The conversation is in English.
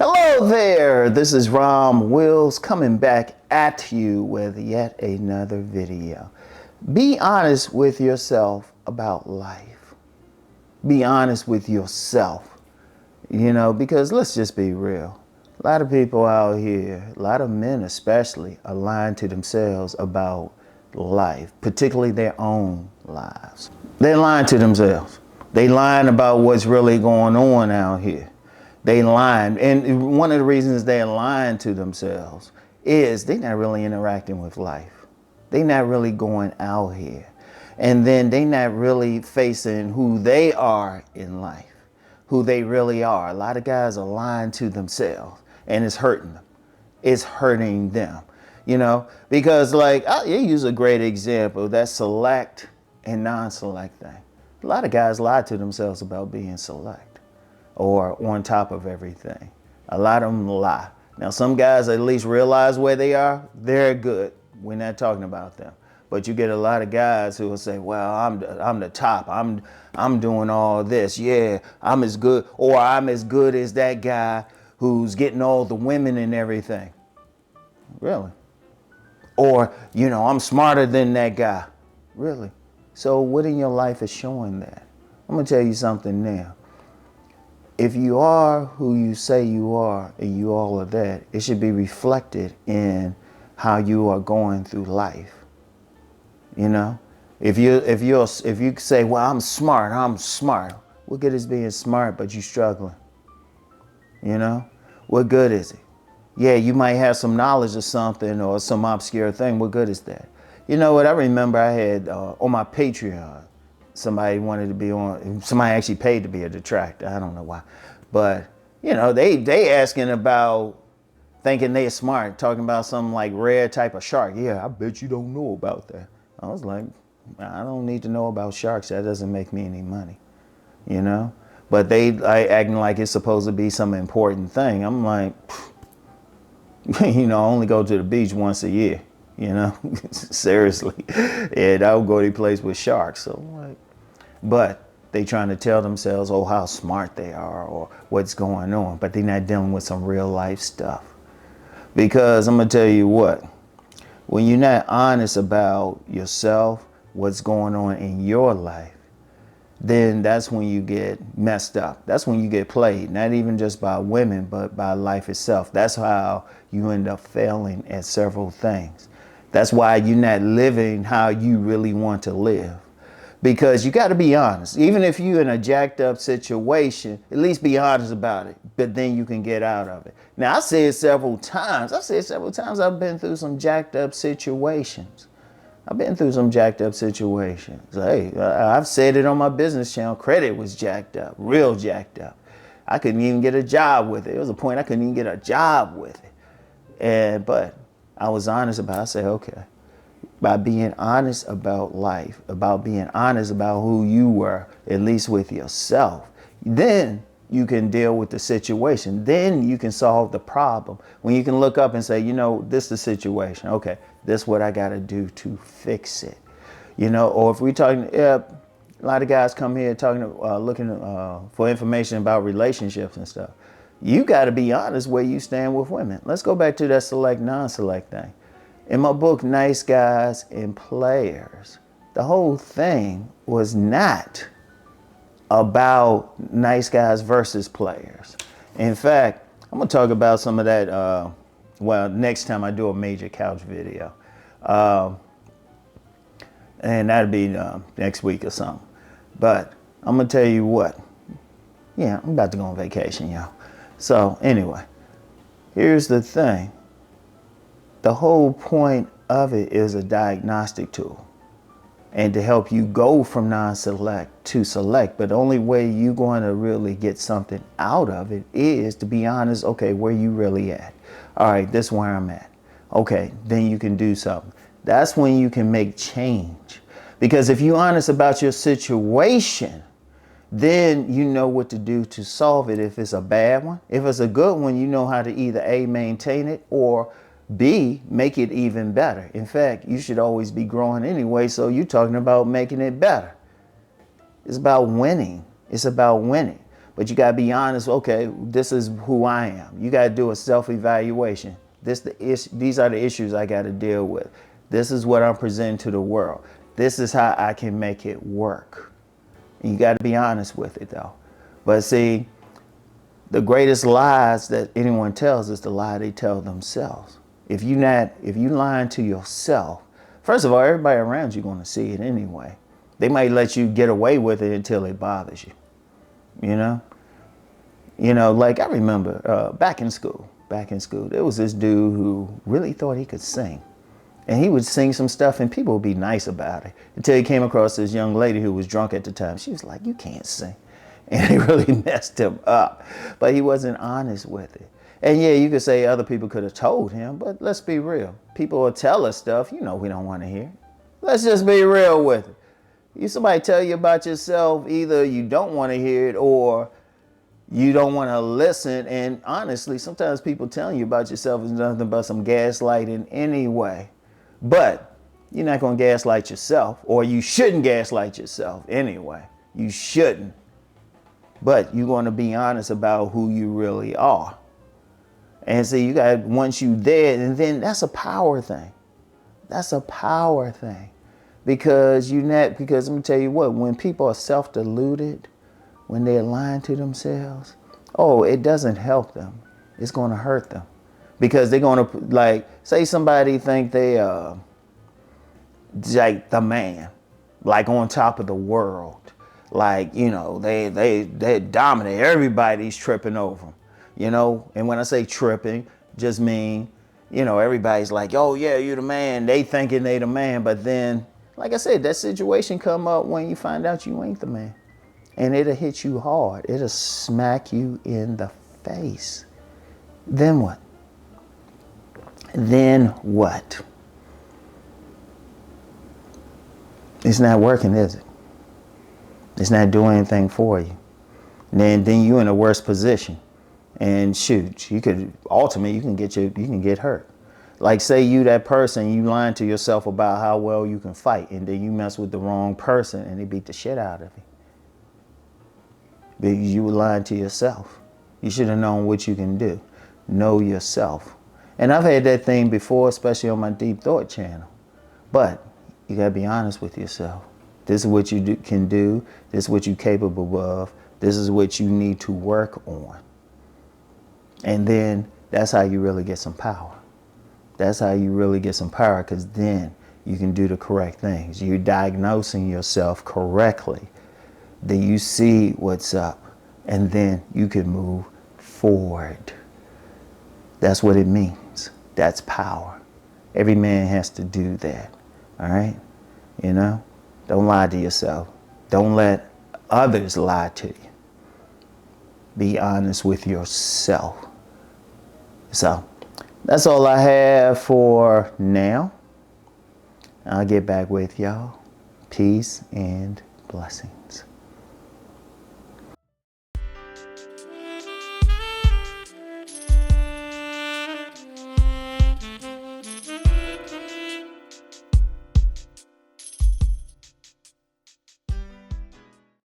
Hello there, this is Rom Wills coming back at you with yet another video. Be honest with yourself about life. Be honest with yourself, because let's just be real. A lot of people out here, a lot of men especially, are lying to themselves about life, particularly their own lives. They're lying to themselves. They lying about what's really going on out here. They lying, and one of the reasons they're lying to themselves is they're not really interacting with life. They're not really going out here. And then they're not really facing who they are in life, who they really are. A lot of guys are lying to themselves, and it's hurting them. It's hurting them, because I'll use a great example, that select and non-select thing. A lot of guys lie to themselves about being select or on top of everything. A lot of them lie. Now, some guys at least realize where they are. They're good. We're not talking about them. But you get a lot of guys who will say, well, I'm the top. I'm doing all this. Yeah, I'm as good, or I'm as good as that guy who's getting all the women and everything. Really? Or, I'm smarter than that guy. Really? So what in your life is showing that? I'm going to tell you something now. If you are who you say you are and you all of that, it should be reflected in how you are going through life. If you say, well, I'm smart. What good is being smart but you struggling? What good is it? Yeah, you might have some knowledge of something or some obscure thing. What good is that? You know what? I remember I had on my Patreon, somebody actually paid to be a detractor. I don't know why. But, they asking about thinking they're smart, talking about some like rare type of shark. Yeah, I bet you don't know about that. I was like, I don't need to know about sharks. That doesn't make me any money, But they acting like it's supposed to be some important thing. I'm like, I only go to the beach once a year, Seriously. And I would go to a place with sharks. So like, but they trying to tell themselves, oh, how smart they are or what's going on. But they're not dealing with some real life stuff. Because I'm going to tell you what, when you're not honest about yourself, what's going on in your life, then that's when you get messed up. That's when you get played, not even just by women, but by life itself. That's how you end up failing at several things. That's why you're not living how you really want to live. Because you got to be honest. Even if you're in a jacked up situation, at least be honest about it. But then you can get out of it. Now, I said several times I've been through some jacked up situations. Hey, I've said it on my business channel. Credit was jacked up, real jacked up. I couldn't even get a job with it. There was a point I couldn't even get a job with it. But I was honest about it. I said, okay. By being honest about life, about being honest about who you were, at least with yourself, then you can deal with the situation. Then you can solve the problem. When you can look up and say, this is the situation. Okay, this is what I got to do to fix it. Or if we're talking, a lot of guys come here looking for information about relationships and stuff. You got to be honest where you stand with women. Let's go back to that select, non-select thing. In my book, Nice Guys and Players, the whole thing was not about nice guys versus players. In fact, I'm going to talk about some of that, next time I do a major couch video. And that'll be next week or something. But I'm going to tell you what. Yeah, I'm about to go on vacation, y'all. So anyway, here's the thing. The whole point of it is a diagnostic tool and to help you go from non-select to select. But the only way you're going to really get something out of it is to be honest. Okay, where you really at? All right, this is where I'm at. Okay, then you can do something. That's when you can make change. Because if you're honest about your situation, then you know what to do to solve it if it's a bad one. If it's a good one, you know how to either A, maintain it, or B, make it even better. In fact, you should always be growing anyway, so you're talking about making it better. It's about winning. But you got to be honest. Okay, this is who I am. You got to do a self-evaluation. These are the issues I got to deal with. This is what I'm presenting to the world. This is how I can make it work. And you got to be honest with it, though. But see, the greatest lies that anyone tells is the lie they tell themselves. If you lying to yourself, first of all, everybody around you going to see it anyway. They might let you get away with it until it bothers you. Like I remember back in school, there was this dude who really thought he could sing. And he would sing some stuff and people would be nice about it until he came across this young lady who was drunk at the time. She was like, you can't sing. And it really messed him up. But he wasn't honest with it. And yeah, you could say other people could have told him, but let's be real. People will tell us stuff, we don't want to hear. Let's just be real with it. If somebody tell you about yourself, either you don't want to hear it or you don't want to listen. And honestly, sometimes people telling you about yourself is nothing but some gaslighting anyway. But you're not going to gaslight yourself, or you shouldn't gaslight yourself anyway. You shouldn't. But you're going to be honest about who you really are. And so once you there, and then that's a power thing. That's a power thing. Because let me tell you what, when people are self-deluded, when they're lying to themselves, it doesn't help them. It's going to hurt them. Because they're going to, say somebody think they like the man, like on top of the world. They dominate. Everybody's tripping over them, And when I say tripping, just mean, everybody's like, oh yeah, you're the man. They thinking they the man. But then, like I said, that situation come up when you find out you ain't the man. And it'll hit you hard. It'll smack you in the face. Then what? Then what? It's not working, is it? It's not doing anything for you. Then you're in a worse position. And shoot, you can get hurt. Like say you that person, you lying to yourself about how well you can fight, and then you mess with the wrong person and they beat the shit out of you. Because you were lying to yourself. You should have known what you can do. Know yourself. And I've had that thing before, especially on my Deep Thought channel. But you gotta be honest with yourself. This is what you can do. This is what you're capable of. This is what you need to work on. And then that's how you really get some power. That's how you really get some power, because then you can do the correct things. You're diagnosing yourself correctly. Then you see what's up, and then you can move forward. That's what it means. That's power. Every man has to do that. All right? Don't lie to yourself. Don't let others lie to you. Be honest with yourself. So that's all I have for now. I'll get back with y'all. Peace and blessings.